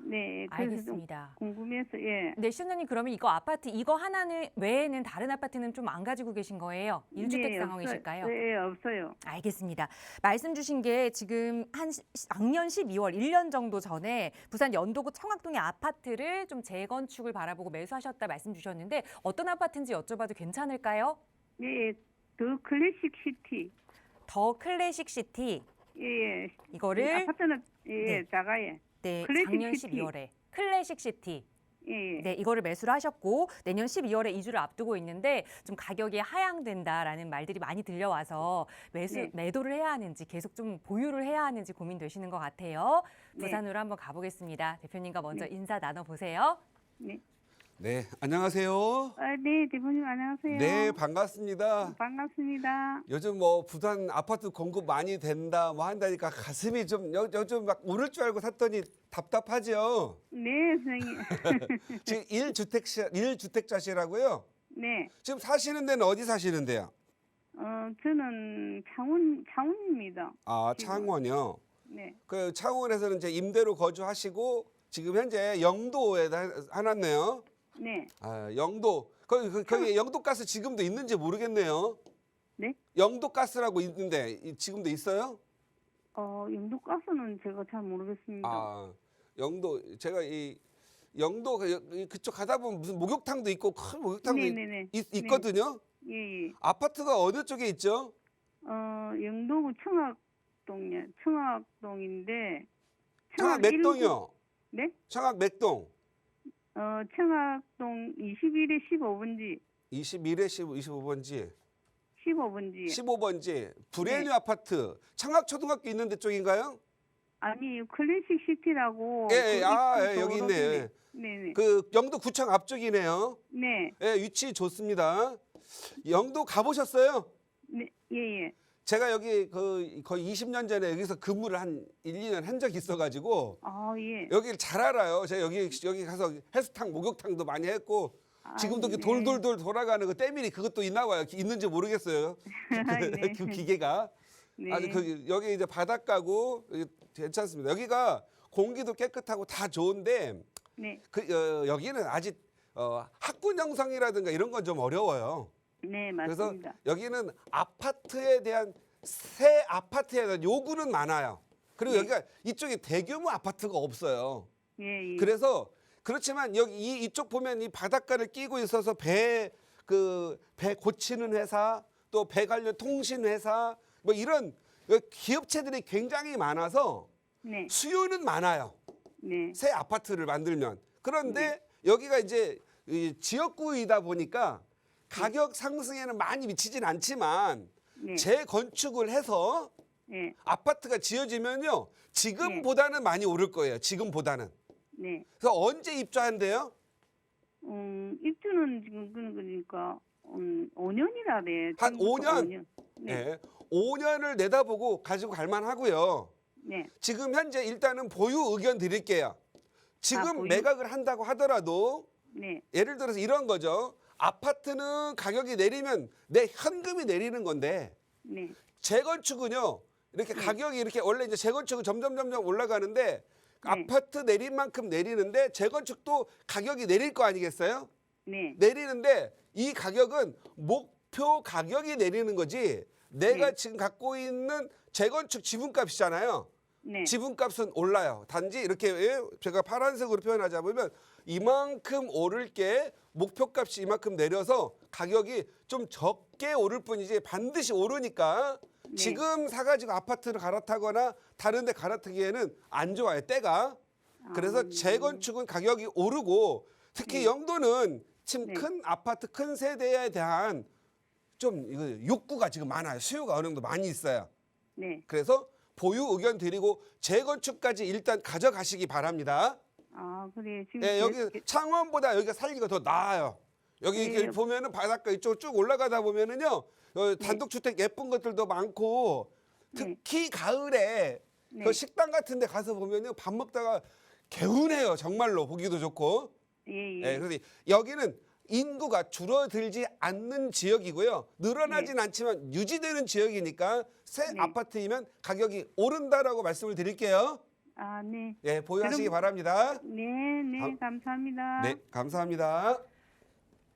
네, 그래서 알겠습니다. 좀 궁금해서 예. 네, 시청자님 그러면 이거 아파트 이거 하나는 외에는 다른 아파트는 좀 안 가지고 계신 거예요? 1주택 네, 상황이실까요? 네, 없어요. 알겠습니다. 말씀 주신 게 지금 한 작년 12월 1년 정도 전에 부산 연도구 청학동의 아파트를 좀 재건축을 바라보고 매수하셨다 말씀 주셨는데 어떤 아파트인지 여쭤봐도 괜찮을까요? 네, 더 클래식 시티. 더 클래식 시티. 예. 이거를 아파트는 네. 작아요. 네, 클래식 작년 시티. 12월에 클래식 시티. 예. 네, 이거를 매수를 하셨고 내년 12월에 이주를 앞두고 있는데 좀 가격이 하향된다라는 말들이 많이 들려와서 네. 매도를 해야 하는지 계속 좀 보유를 해야 하는지 고민되시는 것 같아요. 네. 부산으로 한번 가보겠습니다. 대표님과 먼저 네. 인사 나눠보세요. 네. 네, 안녕하세요. 네, 대표님 안녕하세요. 네, 반갑습니다. 반갑습니다. 요즘 뭐 부산 아파트 공급 많이 된다 뭐 한다니까 가슴이 좀 요즘 막 오를 줄 알고 샀더니 답답하죠. 네, 선생님. 지금 1주택자시라고요? 네. 지금 사시는 데는 어디 사시는데요? 저는 창원입니다. 아, 지금. 창원이요. 네. 그 창원에서는 이제 임대로 거주하시고 지금 현재 영도에 해놨네요. 네. 아, 영도. 거기 영도 가스 지금도 있는지 모르겠네요. 네? 영도 가스라고 있는데 지금도 있어요? 영도 가스는 제가 잘 모르겠습니다. 아, 영도 제가 이 영도 그쪽 가다 보면 무슨 목욕탕도 있고 큰 목욕탕도 네네네. 있거든요. 예, 예. 아파트가 어느 쪽에 있죠? 영도구 청학동인데. 청학 몇 동이요? 네? 청학 몇 동? 청학동 21에 15번지. 21에 25번지. 15번지. 15번지. 브레뉴 네. 아파트. 청학초등학교 있는 데 쪽인가요? 아니, 클래식 시티라고. 예, 그 여기 도로 있네. 쪽에. 네네. 그 영도 구청 앞쪽이네요. 네. 예, 위치 좋습니다. 영도 가보셨어요? 네, 예, 예. 제가 여기 거의 20년 전에 여기서 근무를 한 1, 2년 한 적이 있어가지고 예. 여기를 잘 알아요. 제가 여기 가서 해수탕, 목욕탕도 많이 했고 지금도 이렇게 네. 돌돌돌 돌아가는 그 때밀이 그것도 있나 봐요. 있는지 모르겠어요. 네. 그 기계가. 네. 아주 여기 이제 바닷가고 괜찮습니다. 여기가 공기도 깨끗하고 다 좋은데 네. 여기는 아직 학군 형성이라든가 이런 건 좀 어려워요. 네, 그래서 맞습니다. 여기는 아파트에 대한 새 아파트에 대한 요구는 많아요. 그리고 네. 여기가 이쪽에 대규모 아파트가 없어요. 예, 예. 그래서 그렇지만 여기 이쪽 보면 이 바닷가를 끼고 있어서 배 고치는 회사 또 배 관련 통신 회사 뭐 이런 기업체들이 굉장히 많아서 네. 수요는 많아요. 네. 새 아파트를 만들면. 그런데 여기가 이제 이 지역구이다 보니까 가격 상승에는 많이 미치진 않지만 네. 재건축을 해서 네. 아파트가 지어지면요. 지금보다는 많이 오를 거예요. 지금보다는. 네. 그래서 언제 입주한대요? 입주는 지금 그러니까 5년이라네. 한 5년? 네. 네. 5년을 내다보고 가지고 갈 만하고요. 네. 지금 현재 일단은 보유 의견 드릴게요. 지금 보유? 매각을 한다고 하더라도 네. 예를 들어서 이런 거죠. 아파트는 가격이 내리면 내 현금이 내리는 건데 네. 재건축은요. 이렇게 가격이 이렇게 원래 이제 재건축은 점점 올라가는데 아파트 내린 만큼 내리는데 재건축도 가격이 내릴 거 아니겠어요? 네. 내리는데 이 가격은 목표 가격이 내리는 거지 내가 네. 지금 갖고 있는 재건축 지분값이잖아요. 네. 지분값은 올라요. 단지 이렇게 제가 파란색으로 표현하자 보면 이만큼 오를 게 목표값이 이만큼 내려서 가격이 좀 적게 오를 뿐이지 반드시 오르니까 네. 지금 사가지고 아파트를 갈아타거나 다른 데 갈아타기에는 안 좋아요. 때가. 그래서 재건축은 가격이 오르고 특히 네. 영도는 지금 네. 큰 아파트 큰 세대에 대한 좀 이거 욕구가 지금 많아요. 수요가 어느 정도 많이 있어요. 네. 그래서 보유 의견 드리고 재건축까지 일단 가져가시기 바랍니다. 그래. 지금 예, 여기 창원보다 여기가 살기가 더 나아요. 여기 네. 이렇게 보면은 바닷가 이쪽 쭉 올라가다 보면은요 단독주택 예쁜 것들도 많고 특히 가을에 네. 그 식당 같은 데 가서 보면요 밥 먹다가 개운해요. 정말로 보기도 좋고. 예, 예. 예, 그래서 여기는 인구가 줄어들지 않는 지역이고요. 늘어나진 않지만 유지되는 지역이니까 새 네. 아파트이면 가격이 오른다라고 말씀을 드릴게요. 네. 예, 보유하시기 그럼- 바랍니다. 네, 네. 감사합니다. 네, 감사합니다.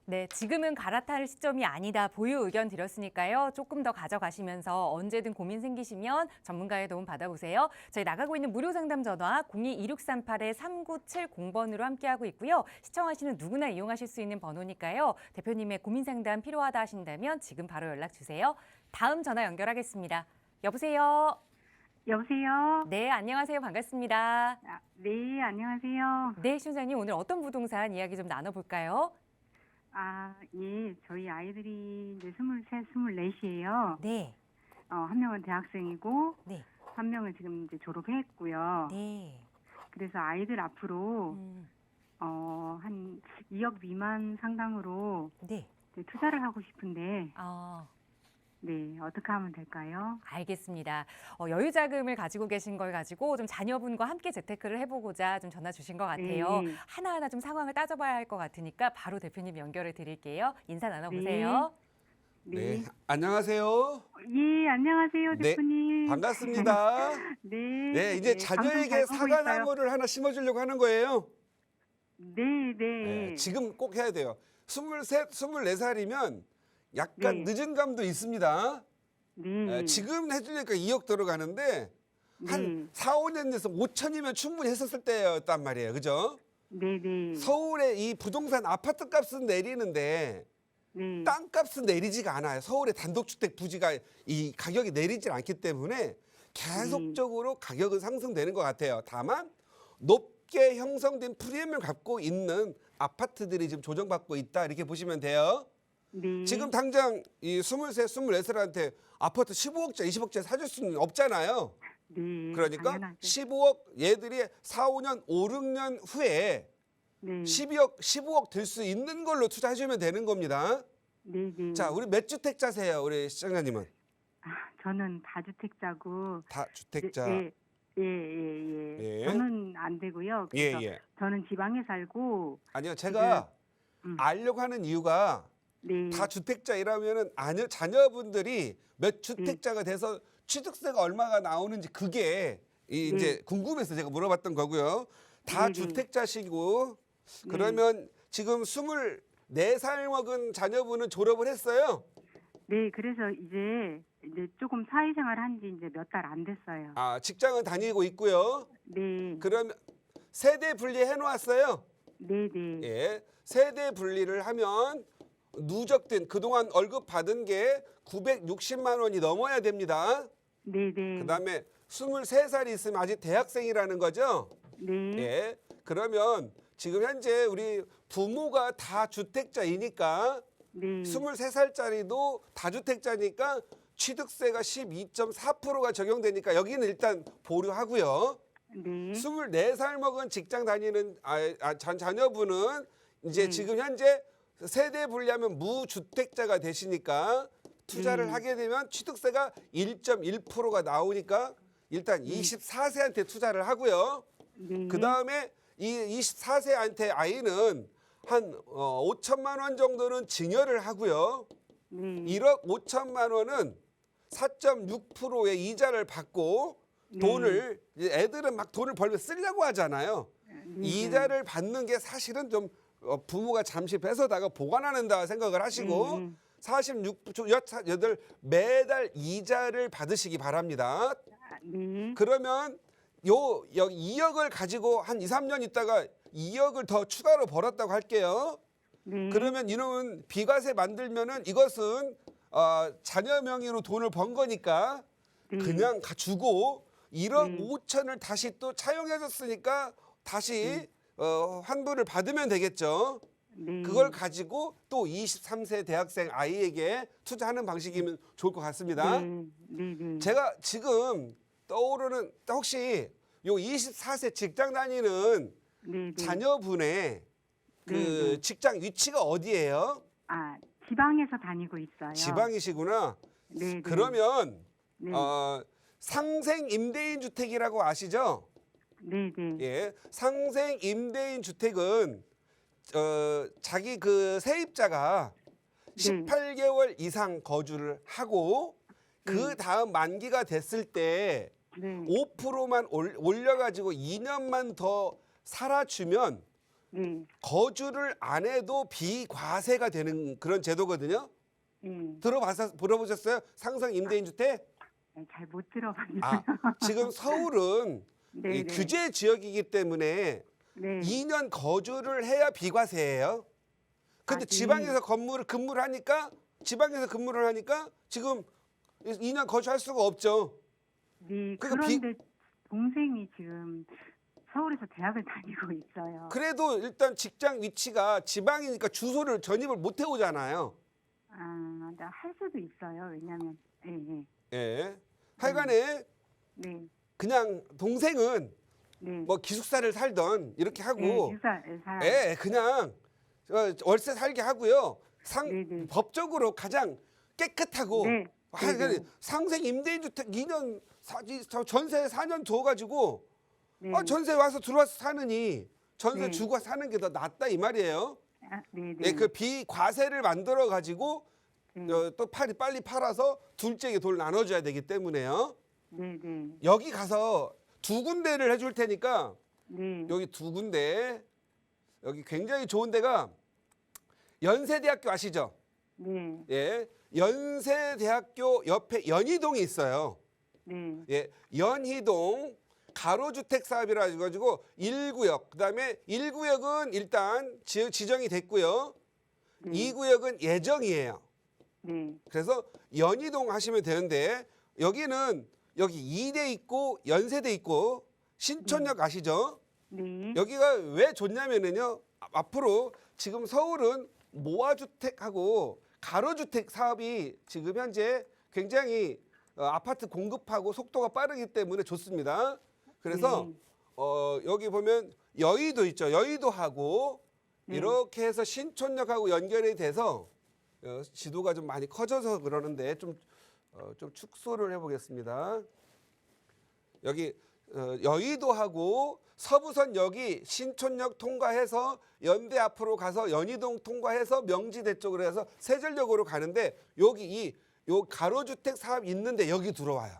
네, 지금은 갈아탈 시점이 아니다. 보유 의견 드렸으니까요. 조금 더 가져가시면서 언제든 고민 생기시면 전문가의 도움 받아보세요. 저희 나가고 있는 무료 상담 전화 02-2638-3970번으로 함께하고 있고요. 시청하시는 누구나 이용하실 수 있는 번호니까요. 대표님의 고민 상담 필요하다 하신다면 지금 바로 연락 주세요. 다음 전화 연결하겠습니다. 여보세요. 여보세요? 네, 안녕하세요. 반갑습니다. 네, 안녕하세요. 네, 시청자님 오늘 어떤 부동산 이야기 좀 나눠볼까요? 예. 저희 아이들이 이제 23, 24이에요. 네, 한 명은 대학생이고, 네, 한 명은 지금 이제 졸업했고요. 네. 그래서 아이들 앞으로 한 2억 미만 상당으로 네. 이제 투자를 하고 싶은데, 어, 네, 어떻게 하면 될까요? 알겠습니다. 여유 자금을 가지고 계신 걸 가지고 좀 자녀분과 함께 재테크를 해보고자 좀 전화 주신 것 같아요. 네. 하나하나 좀 상황을 따져봐야 할 것 같으니까 바로 대표님 연결을 드릴게요. 인사 나눠보세요. 네. 안녕하세요. 예, 안녕하세요, 네, 대표님. 반갑습니다. 네. 네, 이제 네, 방송 자녀에게 잘 보고 있어요. 사과나무를 하나 심어주려고 하는 거예요. 네, 네, 네. 지금 꼭 해야 돼요. 23, 24살이면 약간 네. 늦은 감도 있습니다. 네. 지금 해주니까 2억 들어가는데 한 네. 4, 5년 돼서 5천이면 충분히 했었을 때였단 말이에요. 그죠? 네, 네. 서울의 이 부동산 아파트 값은 내리는데 네. 땅값은 내리지가 않아요. 서울의 단독주택 부지가 이 가격이 내리질 않기 때문에 계속적으로 가격은 상승되는 것 같아요. 다만 높게 형성된 프리미엄을 갖고 있는 아파트들이 지금 조정받고 있다 이렇게 보시면 돼요. 네. 지금 당장 이 23, 24살한테 아파트 15억짜리, 20억짜리 사줄 수는 없잖아요. 네. 그러니까 당연하죠. 15억 얘들이 4, 5년, 5, 6년 후에 네. 12억, 15억 들 수 있는 걸로 투자해주면 되는 겁니다. 네, 네. 자, 우리 몇 주택자세요, 우리 시청자님은? 저는 다주택자고. 다주택자. 네. 예, 예, 예. 예. 저는 안 되고요. 예, 그래서 예. 저는 지방에 살고. 아니요, 제가 음. 알려고 하는 이유가 네. 다주택자 이라면은 자녀분들이 몇 주택자가 돼서 취득세가 얼마가 나오는지 그게 이제 궁금해서 제가 물어봤던 거고요. 다주택자시고 그러면 지금 24살 먹은 자녀분은 졸업을 했어요? 네, 그래서 이제 조금 사회생활 한 지 이제 몇 달 안 됐어요. 아, 직장은 다니고 있고요. 네. 그러면 세대 분리해 놓았어요? 네, 네. 예. 세대 분리를 하면 누적된 그동안 월급 받은 게 960만 원이 넘어야 됩니다. 네, 네. 그다음에 23살이 있으면 아직 대학생이라는 거죠? 네. 예. 그러면 지금 현재 우리 부모가 다 주택자이니까 네. 23살짜리도 다주택자니까 취득세가 12.4%가 적용되니까 여기는 일단 보류하고요. 네. 24살 먹은 직장 다니는 자녀분은 이제 지금 현재 세대 분리하면 무주택자가 되시니까 투자를 하게 되면 취득세가 1.1%가 나오니까 일단 24세한테 투자를 하고요. 네. 그다음에 이 24세한테 아이는 한 5천만 원 정도는 증여를 하고요. 네. 1억 5천만 원은 4.6%의 이자를 받고 돈을 이제 애들은 막 돈을 벌면 쓰려고 하잖아요. 이자를 받는 게 사실은 좀 부모가 잠시 뺏어다가 보관하는다 생각을 하시고 46.8 매달 이자를 받으시기 바랍니다. 네. 그러면 요 2억을 가지고 한 2, 3년 있다가 2억을 더 추가로 벌었다고 할게요. 네. 그러면 이놈은 비과세 만들면은 이것은 자녀 명의로 돈을 번 거니까 그냥 주고 1억 5천을 다시 또 차용해줬으니까 다시 환불을 받으면 되겠죠. 네. 그걸 가지고 또 23세 대학생 아이에게 투자하는 방식이면 좋을 것 같습니다. 네. 네. 네. 제가 지금 떠오르는 혹시 요 24세 직장 다니는 네. 네. 자녀분의 그 네. 직장 위치가 어디예요? 지방에서 다니고 있어요. 지방이시구나. 네. 네. 그러면 네. 상생 임대인 주택이라고 아시죠? 네. 네. 예, 상생 임대인 주택은 자기 그 세입자가 18개월 이상 거주를 하고 그 다음 만기가 됐을 때 네. 5%만 올려가지고 2년만 더 살아주면 네. 거주를 안 해도 비과세가 되는 그런 제도거든요. 네. 들어보셨어요? 상생 임대인 주택? 잘 못 들어봤는데. 지금 서울은 네, 이 네. 규제 지역이기 때문에 네. 2년 거주를 해야 비과세예요. 근데 네. 지방에서 근무를 하니까 지금 2년 거주할 수가 없죠. 네. 그러니까 그런데 동생이 지금 서울에서 대학을 다니고 있어요. 그래도 일단 직장 위치가 지방이니까 주소를 전입을 못 해오잖아요. 할 수도 있어요. 왜냐면 예, 예. 예. 하여간에 네. 그냥 동생은 네. 뭐 기숙사를 살던 이렇게 하고 네, 유사, 예, 그냥 월세 살게 하고요. 네네. 법적으로 가장 깨끗하고 네. 네네. 상생 임대인 주택 2년 전세 4년 둬가지고 네. 전세 와서 들어와서 사느니 전세 네. 주고 사는 게 더 낫다 이 말이에요. 아, 네네. 예, 그 비과세를 만들어 가지고 네. 또 빨리 팔아서 둘째에게 돈을 나눠줘야 되기 때문에요. 네네. 여기 가서 두 군데를 해줄 테니까 네. 여기 두 군데 여기 굉장히 좋은 데가 연세대학교 아시죠? 네. 예, 연세대학교 옆에 연희동이 있어요. 네. 예, 연희동 가로주택 사업이라 가지고 1구역, 그다음에 1구역은 일단 지정이 됐고요. 네. 2구역은 예정이에요. 네. 그래서 연희동 하시면 되는데 여기는 여기 이대 있고 연세대 있고 신촌역 아시죠? 네. 여기가 왜 좋냐면은요. 앞으로 지금 서울은 모아주택하고 가로주택 사업이 지금 현재 굉장히 아파트 공급하고 속도가 빠르기 때문에 좋습니다. 그래서 여기 보면 여의도 있죠. 여의도하고 네. 이렇게 해서 신촌역하고 연결이 돼서 지도가 좀 많이 커져서 그러는데 좀 축소를 해보겠습니다. 여기 여의도하고 서부선역이 신촌역 통과해서 연대 앞으로 가서 연희동 통과해서 명지대 쪽으로 해서 세전역으로 가는데 여기 요 가로주택 사업 있는데 여기 들어와요.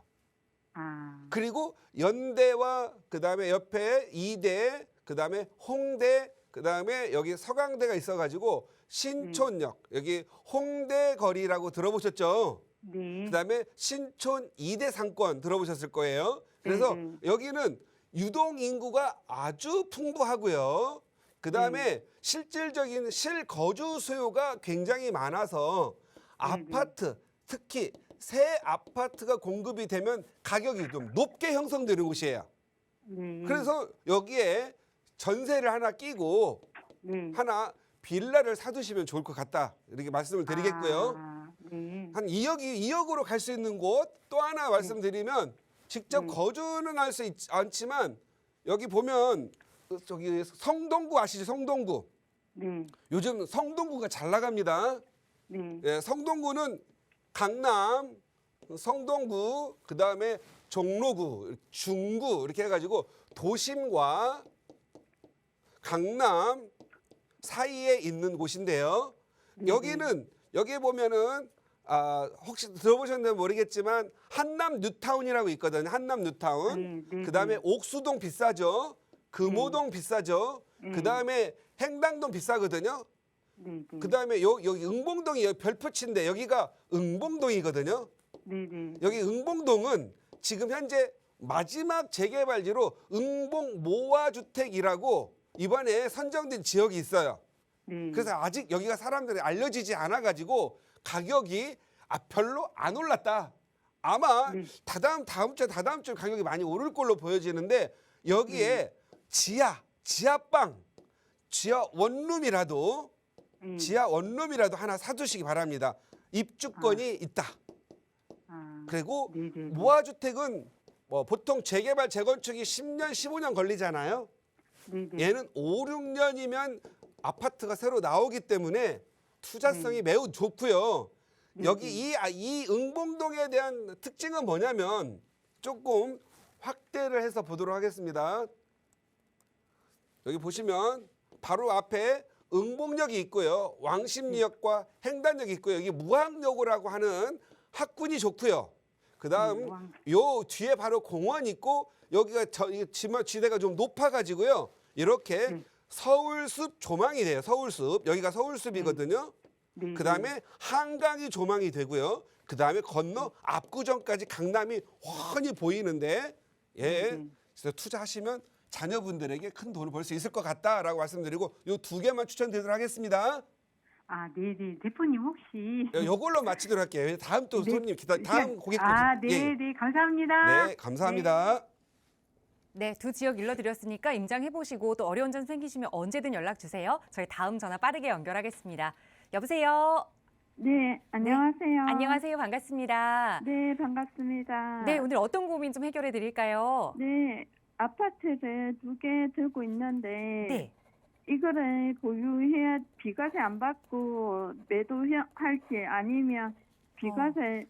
아. 그리고 연대와 그다음에 옆에 이대, 그다음에 홍대, 그다음에 여기 서강대가 있어가지고 신촌역 여기 홍대 거리라고 들어보셨죠? 네. 그다음에 신촌 이대 상권 들어보셨을 거예요. 그래서 여기는 유동 인구가 아주 풍부하고요. 그다음에 실질적인 실거주 수요가 굉장히 많아서 아파트, 특히 새 아파트가 공급이 되면 가격이 좀 높게 형성되는 곳이에요. 네. 그래서 여기에 전세를 하나 끼고 네. 하나 빌라를 사두시면 좋을 것 같다. 이렇게 말씀을 드리겠고요. 아, 네. 한 2억으로 갈 수 있는 곳 또 하나 말씀드리면 직접 거주는 할 수 않지만 여기 보면 저기 성동구 아시죠? 성동구. 네. 요즘 성동구가 잘 나갑니다. 네. 예, 성동구는 강남, 성동구, 그다음에 종로구, 중구 이렇게 해가지고 도심과 강남 사이에 있는 곳인데요. 여기는 여기 보면은 혹시 들어보셨는지 모르겠지만 한남 뉴타운이라고 있거든요. 한남 뉴타운. 그다음에 옥수동 비싸죠. 금호동 비싸죠. 그다음에 행당동 비싸거든요. 그다음에 여기 응봉동이 별표치인데 여기가 응봉동이거든요. 여기 응봉동은 지금 현재 마지막 재개발지로 응봉 모아주택이라고 이번에 선정된 지역이 있어요. 그래서 아직 여기가 사람들이 알려지지 않아가지고 가격이 별로 안 올랐다. 아마 다다음 주 가격이 많이 오를 걸로 보여지는데 여기에 지하방, 지하 원룸이라도 하나 사두시기 바랍니다. 입주권이 있다. 그리고 모아주택은 보통 재개발 재건축이 10년, 15년 걸리잖아요. 얘는 5, 6년이면 아파트가 새로 나오기 때문에 투자성이 매우 좋고요. 여기 이 응봉동에 대한 특징은 뭐냐면 조금 확대를 해서 보도록 하겠습니다. 여기 보시면 바로 앞에 응봉역이 있고요. 왕십리역과 행단역이 있고요. 여기 무항역이라고 하는 학군이 좋고요. 그다음 요 뒤에 바로 공원이 있고 여기가 지대가 좀 높아가지고요. 이렇게 서울숲 조망이 돼요. 서울숲. 여기가 서울숲이거든요. 그다음에 한강이 조망이 되고요. 그다음에 건너 압구정까지 강남이 훤히 보이는데 그래서 투자하시면 자녀분들에게 큰 돈을 벌 수 있을 것 같다라고 말씀드리고 요 두 개만 추천드리도록 하겠습니다. 네네. 대표님 혹시 요걸로 마치도록 할게요. 다음 또 손님 다음 고객 네네. 감사합니다. 네, 감사합니다. 네, 두 지역 일러드렸으니까 임장해보시고 또 어려운 점 생기시면 언제든 연락 주세요. 저희 다음 전화 빠르게 연결하겠습니다. 여보세요? 네, 안녕하세요. 안녕하세요. 반갑습니다. 네, 반갑습니다. 네, 오늘 어떤 고민 좀 해결해 드릴까요? 네, 아파트를 2개 들고 있는데 네. 이거를 보유해야 비과세 안 받고 매도할지 아니면 비과세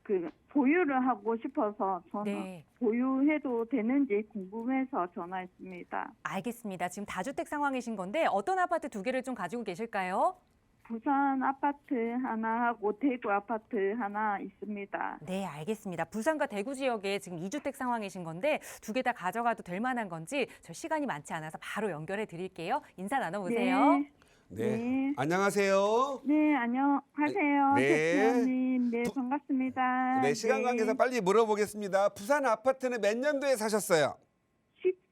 그 보유를 하고 싶어서 저는 네. 보유해도 되는지 궁금해서 전화했습니다. 알겠습니다. 지금 다주택 상황이신 건데 어떤 아파트 2개를 좀 가지고 계실까요? 부산 아파트 하나 하고 대구 아파트 하나 있습니다. 네, 알겠습니다. 부산과 대구 지역에 지금 2주택 상황이신 건데 2개 다 가져가도 될 만한 건지 저 시간이 많지 않아서 바로 연결해 드릴게요. 인사 나눠보세요. 네. 네. 네. 안녕하세요. 네, 안녕하세요. 네. 대표님. 네, 반갑습니다. 네, 시간 관계상 빨리 물어보겠습니다. 부산 아파트는 몇 년도에 사셨어요?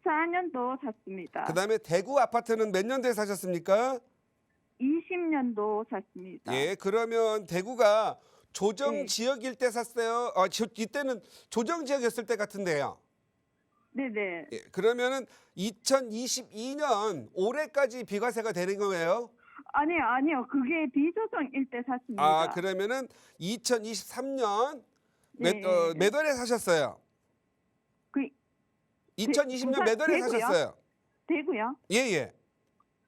14년도 샀습니다. 그다음에 대구 아파트는 몇 년도에 사셨습니까? 20년도 샀습니다. 예, 그러면 대구가 조정 네. 지역일 때 샀어요. 이때는 조정 지역이었을 때 같은데요. 네네. 예, 그러면은 2022년 올해까지 비과세가 되는 거예요. 아니요. 그게 비조정일 때 샀습니다. 아, 그러면은 2023년 네. 몇 월에 사셨어요? 그 2020년 몇 월에 대구요? 사셨어요? 대구요? 예, 예.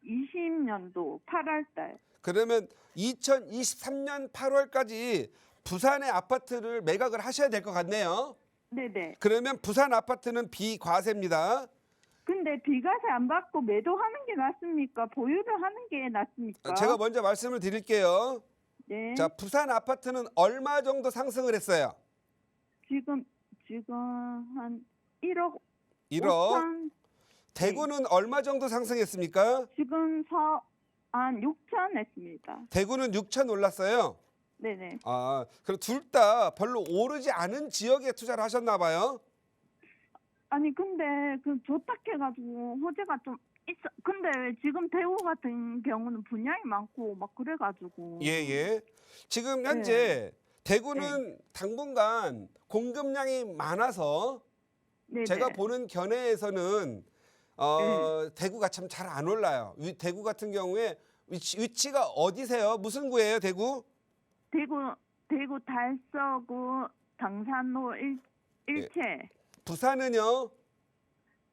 20년도 8월 달. 그러면 2023년 8월까지 부산의 아파트를 매각을 하셔야 될 것 같네요. 네네. 그러면 부산 아파트는 비과세입니다. 근데 비과세 안 받고 매도하는 게 낫습니까? 보유를 하는 게 낫습니까? 제가 먼저 말씀을 드릴게요. 네. 자, 부산 아파트는 얼마 정도 상승을 했어요? 지금 한 1억 1억. 5천. 대구는 얼마 정도 상승했습니까? 지금 한 6천 했습니다. 대구는 6천 올랐어요. 네네. 아, 그럼 둘 다 별로 오르지 않은 지역에 투자를 하셨나 봐요. 아니 근데 그 조탁해가지고 호재가 좀 있어. 근데 왜 지금 대구 같은 경우는 분양이 많고 막 그래가지고. 예, 예. 지금 현재 대구는 당분간 공급량이 많아서 네네. 제가 보는 견해에서는 대구가 참 잘 안 올라요. 대구 같은 경우에 위치가 어디세요? 무슨 구예요, 대구? 대구 달서구 당산로 일체. 부산은요?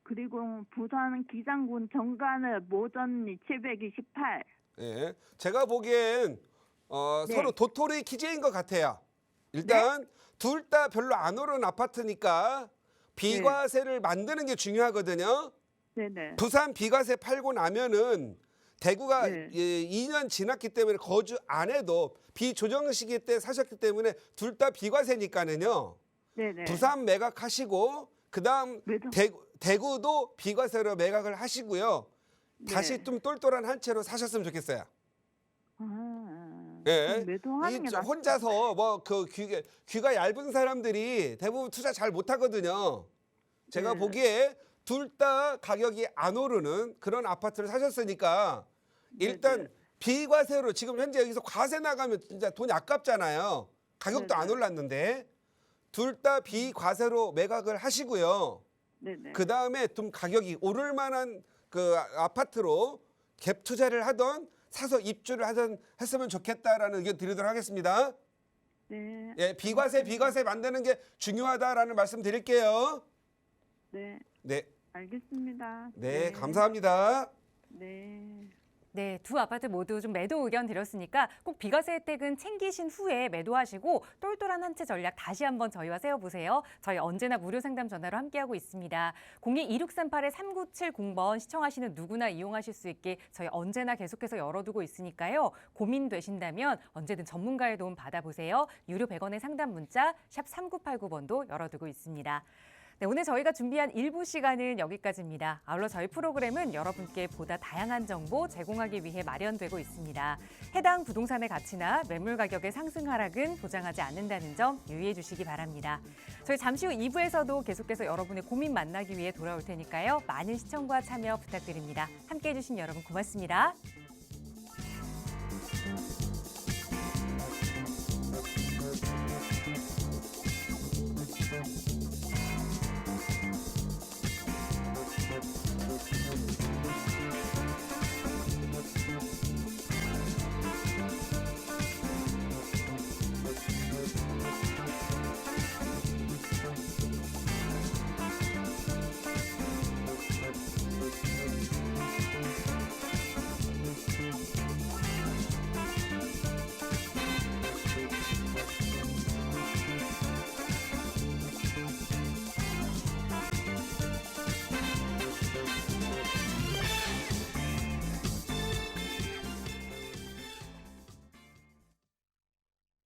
그리고 부산 기장군 정관을 모전리 728. 예. 제가 보기엔 네. 서로 도토리 기재인 것 같아요. 일단 둘 다 별로 안 오른 아파트니까 비과세를 만드는 게 중요하거든요. 네네. 부산 비과세 팔고 나면은 대구가 네. 2년 지났기 때문에 거주 안 해도 비조정 시기 때 사셨기 때문에 둘 다 비과세니까는요. 네네. 부산 매각하시고 그다음 매도. 대구도 비과세로 매각을 하시고요. 네. 다시 좀 똘똘한 한 채로 사셨으면 좋겠어요. 그럼 예. 매도하는 게 낫. 혼자서 뭐 그 귀가 얇은 사람들이 대부분 투자 잘 못하거든요. 제가 네. 보기에 둘 다 가격이 안 오르는 그런 아파트를 사셨으니까 일단 네네. 비과세로 지금 현재 여기서 과세 나가면 진짜 돈이 아깝잖아요. 가격도 안 네네. 올랐는데 둘 다 비과세로 매각을 하시고요. 네네. 그 다음에 좀 가격이 오를 만한 그 아파트로 갭 투자를 하던 사서 입주를 하던 했으면 좋겠다라는 의견 드리도록 하겠습니다. 네. 예, 비과세 만드는 게 중요하다라는 말씀 드릴게요. 네. 네, 알겠습니다. 네, 감사합니다. 네. 네, 두 아파트 모두 좀 매도 의견 드렸으니까 꼭 비과세 혜택은 챙기신 후에 매도하시고 똘똘한 한 채 전략 다시 한번 저희와 세워보세요. 저희 언제나 무료 상담 전화로 함께하고 있습니다. 02-2638-3970번 시청하시는 누구나 이용하실 수 있게 저희 언제나 계속해서 열어두고 있으니까요. 고민되신다면 언제든 전문가의 도움 받아보세요. 유료 100원의 상담 문자 샵 3989번도 열어두고 있습니다. 네, 오늘 저희가 준비한 일부 시간은 여기까지입니다. 아울러 저희 프로그램은 여러분께 보다 다양한 정보 제공하기 위해 마련되고 있습니다. 해당 부동산의 가치나 매물 가격의 상승 하락은 보장하지 않는다는 점 유의해 주시기 바랍니다. 저희 잠시 후 2부에서도 계속해서 여러분의 고민 만나기 위해 돌아올 테니까요. 많은 시청과 참여 부탁드립니다. 함께해 주신 여러분 고맙습니다.